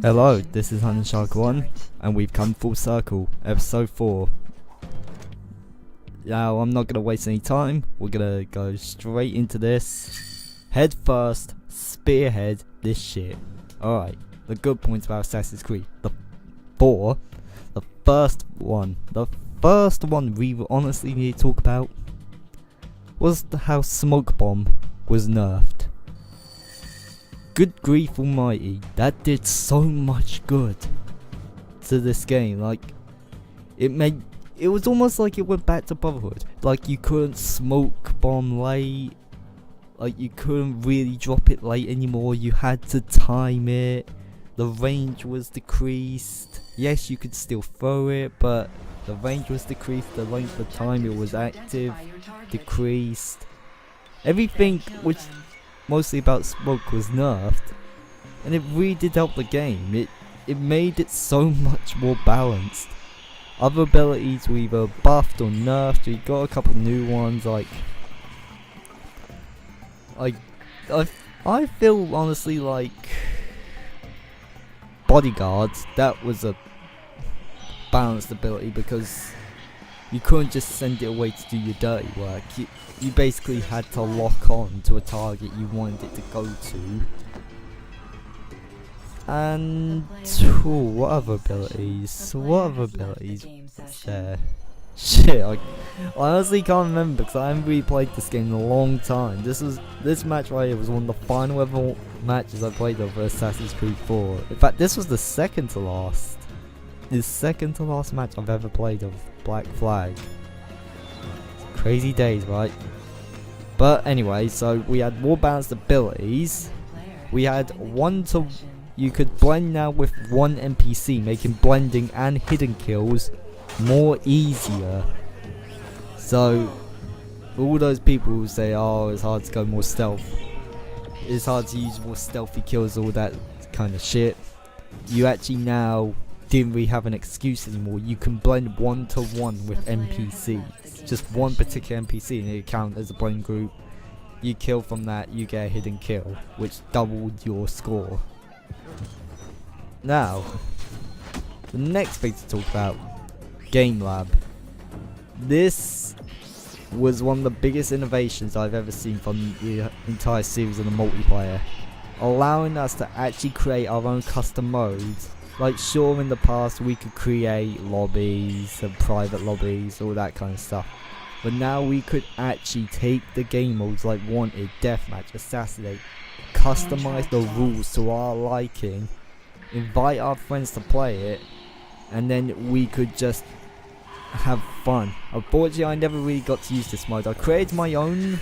Hello, this is Hunting Shark 1, and we've come full circle, episode 4. Now, I'm not gonna waste any time, we're gonna go straight into this. Head first, spearhead this shit. Alright, the good points about Assassin's Creed. The first one we honestly need to talk about was how Smoke Bomb was nerfed. Good grief almighty, that did so much good to this game. Like, it was almost like it went back to Brotherhood. Like, you couldn't smoke bomb late, like you couldn't really drop it late anymore, you had to time it, the range was decreased. Yes, you could still throw it, but the range was decreased, the length of time it was active decreased. Everything which mostly about smoke was nerfed, and it really did help the game. It made it so much more balanced. Other abilities were either buffed or nerfed. We got a couple new ones, like I feel honestly like Bodyguards, that was a balanced ability because you couldn't just send it away to do your dirty work. You basically had to lock on to a target you wanted it to go to. And what other abilities? There? Shit, I honestly can't remember because I haven't really played this game in a long time. This match right here was one of the final ever matches I played of Assassin's Creed 4. In fact, this was the second to last match I've ever played of Black Flag. Crazy days, right? But anyway, so we had more balanced abilities. We had you could blend now with one NPC, making blending and hidden kills more easier. So all those people who say, oh, it's hard to go more stealth, it's hard to use more stealthy kills, all that kind of shit, you actually now didn't really have an excuse anymore. You can blend 1-to-1 with NPCs, just one particular NPC, and it count as a blend group. You kill from that, you get a hidden kill, which doubled your score. Now, the next thing to talk about, Game Lab. This was one of the biggest innovations I've ever seen from the entire series of the multiplayer, allowing us to actually create our own custom modes. Like, sure, in the past we could create lobbies and private lobbies, all that kind of stuff, but now we could actually take the game modes like Wanted, Deathmatch, Assassinate, customize the rules to our liking, invite our friends to play it, and then we could just have fun. Unfortunately, I never really got to use this mode. I created my own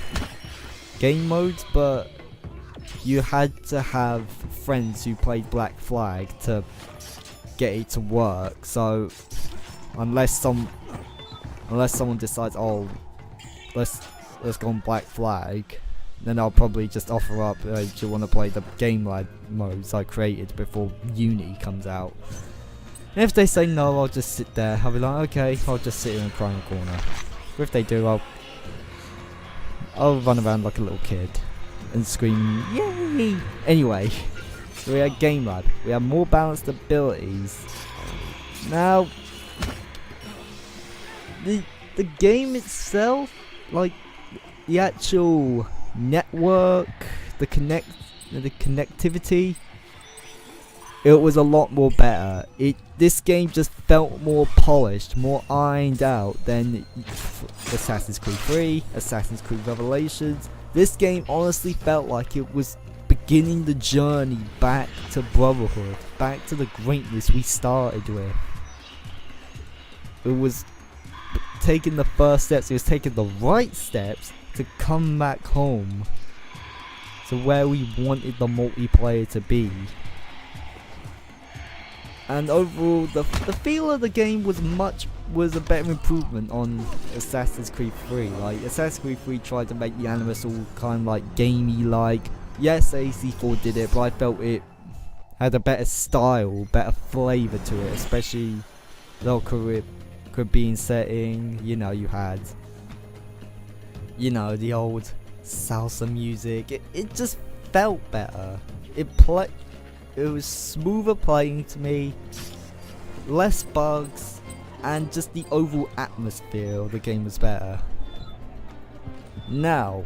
game modes, but you had to have friends who played Black Flag to get it to work. So unless someone decides, oh, let's go on Black Flag, then I'll probably just offer up, do you want to play the Game Lab modes I created before Uni comes out? And if they say no, I'll just sit there. I'll be like, okay, I'll just sit in a crying corner. Or if they do, I'll run around like a little kid and scream, yay! Anyway, so we had Game Lab. We have more balanced abilities. Now, the game itself, like the actual network, the connectivity, it was a lot more better. This game just felt more polished, more ironed out than Assassin's Creed 3, Assassin's Creed Revelations. This game honestly felt like it was beginning the journey back to Brotherhood, back to the greatness we started with. It was taking the first steps, it was taking the right steps to come back home to where we wanted the multiplayer to be. And overall, the feel of the game was a better improvement on Assassin's Creed 3. Like, Assassin's Creed 3 tried to make the animus all kind of like gamey like. Yes, AC4 did it, but I felt it had a better style, better flavour to it, especially the Caribbean setting. You know, you had, you know, the old salsa music. It just felt better. it was smoother playing to me, less bugs, and just the overall atmosphere of the game was better. Now,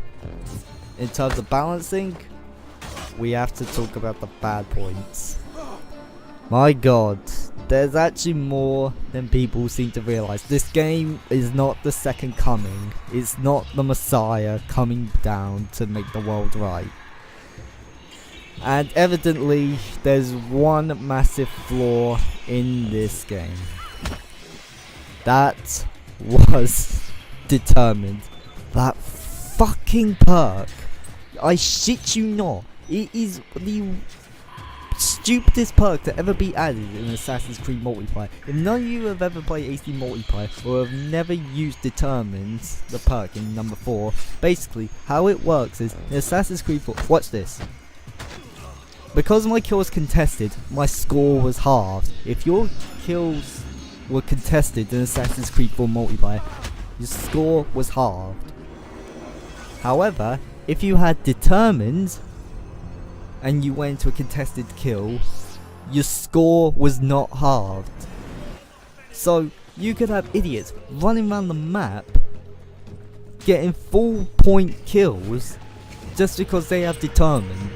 in terms of balancing, we have to talk about the bad points. My god, there's actually more than people seem to realise. This game is not the second coming. It's not the Messiah coming down to make the world right. And evidently, there's one massive flaw in this game. That was determined. That fucking perk, I shit you not, it is the stupidest perk to ever be added in Assassin's Creed multiplayer. If none of you have ever played AC multiplayer or have never used Determined, the perk in number 4, basically how it works is in Assassin's Creed 4, watch this. Because my kill was contested, my score was halved. If your kills were contested in Assassin's Creed 4 multiplayer, your score was halved. However, if you had Determined and you went to a contested kill, your score was not halved. So you could have idiots running around the map getting full point kills just because they have Determined.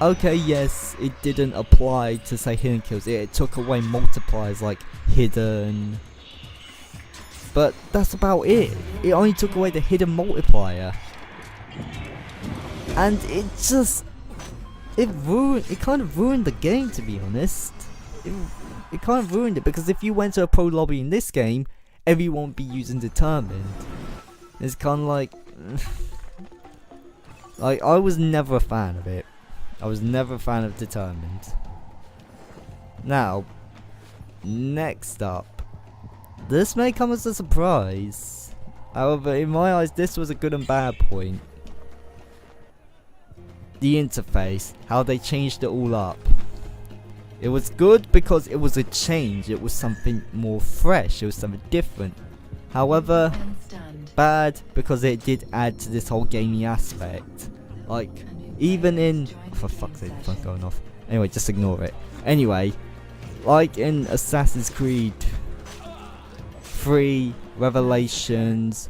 Okay, yes, it didn't apply to say hidden kills, it took away multipliers like hidden, but that's about it. It only took away the hidden multiplier. And it kind of ruined the game, to be honest. It kind of ruined it, because if you went to a pro lobby in this game, everyone would be using Determined. It's kind of like I was never a fan of it. I was never a fan of Determined. Now, next up. This may come as a surprise. However, in my eyes, this was a good and bad point. The interface, how they changed it all up. It was good because it was a change, it was something more fresh, it was something different. However, bad because it did add to this whole gaming aspect. Like, even in... for fuck's sake, the phone's going off. Anyway, just ignore it. Anyway, like in Assassin's Creed 3, Revelations,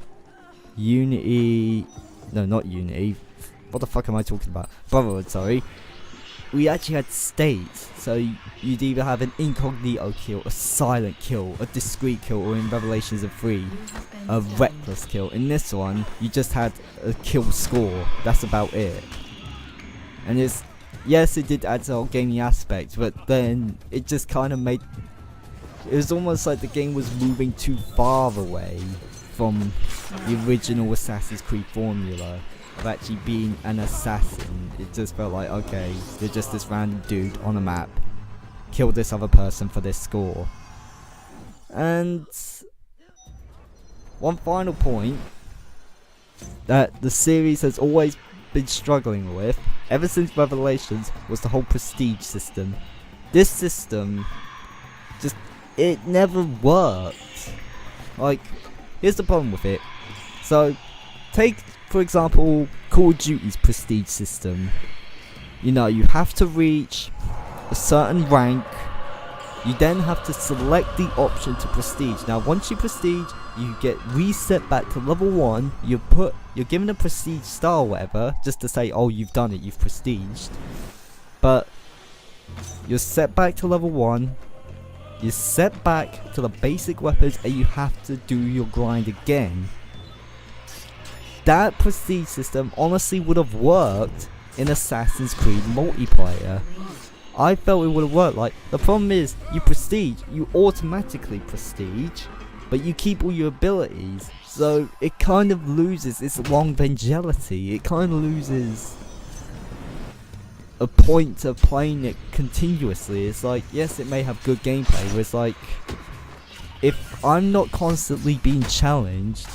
Unity... no, not Unity. What the fuck am I talking about? Brotherhood, sorry. We actually had states, so you'd either have an incognito kill, a silent kill, a discreet kill, or in Revelations of 3, a reckless kill. In this one, you just had a kill score. That's about it. And it's... yes, it did add to the whole gaming aspect, but then it just kind of made... it was almost like the game was moving too far away from the original Assassin's Creed formula of actually being an assassin. It just felt like, okay, you're just this random dude on a map, kill this other person for this score. And one final point that the series has always been struggling with, ever since Revelations, was the whole prestige system. This system, just, it never worked. Like, here's the problem with it. So, take, for example, Call of Duty's prestige system. You know, you have to reach a certain rank. You then have to select the option to prestige. Now, once you prestige, you get reset back to level 1. You're given a prestige star or whatever, just to say, oh, you've done it, you've prestiged. But you're set back to level 1. You're set back to the basic weapons, and you have to do your grind again. That prestige system honestly would have worked in Assassin's Creed multiplayer. I felt it would have worked. Like, the problem is, you prestige, you automatically prestige, but you keep all your abilities, so it kind of loses its longevity. It kind of loses a point of playing it continuously. It's like, yes, it may have good gameplay, but it's like, if I'm not constantly being challenged,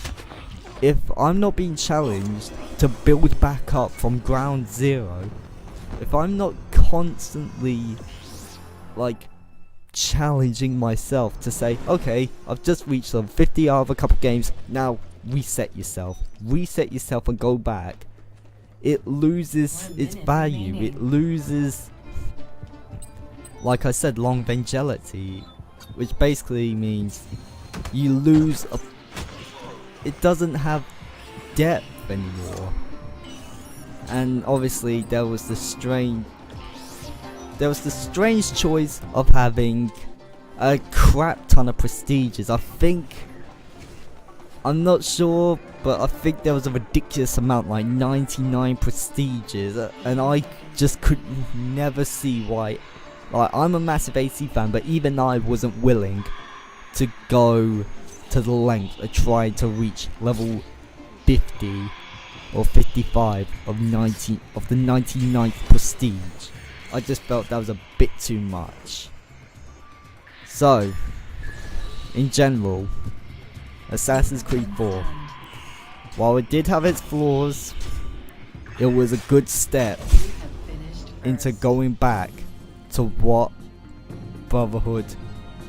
if I'm not being challenged to build back up from ground zero, if I'm not constantly, like, challenging myself to say, okay, I've just reached level 50 out of a couple games, now reset yourself and go back, it loses its value, it loses like I said, longevity, which basically means you lose a... It doesn't have depth anymore. And obviously there was the strange choice of having a crap ton of prestiges. I'm not sure, but I think there was a ridiculous amount, like 99 prestiges, and I just could never see why. Like, I'm a massive AC fan, but even I wasn't willing to go to the length of trying to reach level 50 or 55 of the 99th prestige. I just felt that was a bit too much. So, in general, Assassin's Creed 4, while it did have its flaws, it was a good step into going back to what Brotherhood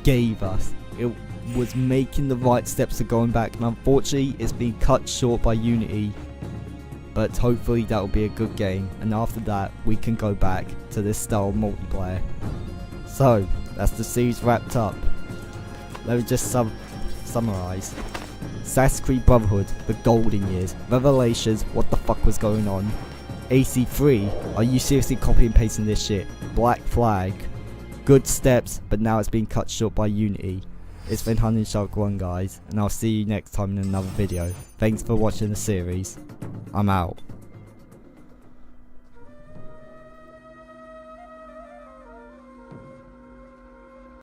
gave us. It was making the right steps to going back, and unfortunately it's been cut short by Unity, but hopefully that will be a good game, and after that we can go back to this style of multiplayer. So that's the series wrapped up. Let me just summarize. Assassin's Creed Brotherhood, the golden years. Revelations, what the fuck was going on? AC3, are you seriously copy and pasting this shit? Black Flag, good steps, but now it's been cut short by Unity. It's been HuntingShark1, guys, and I'll see you next time in another video. Thanks for watching the series. I'm out.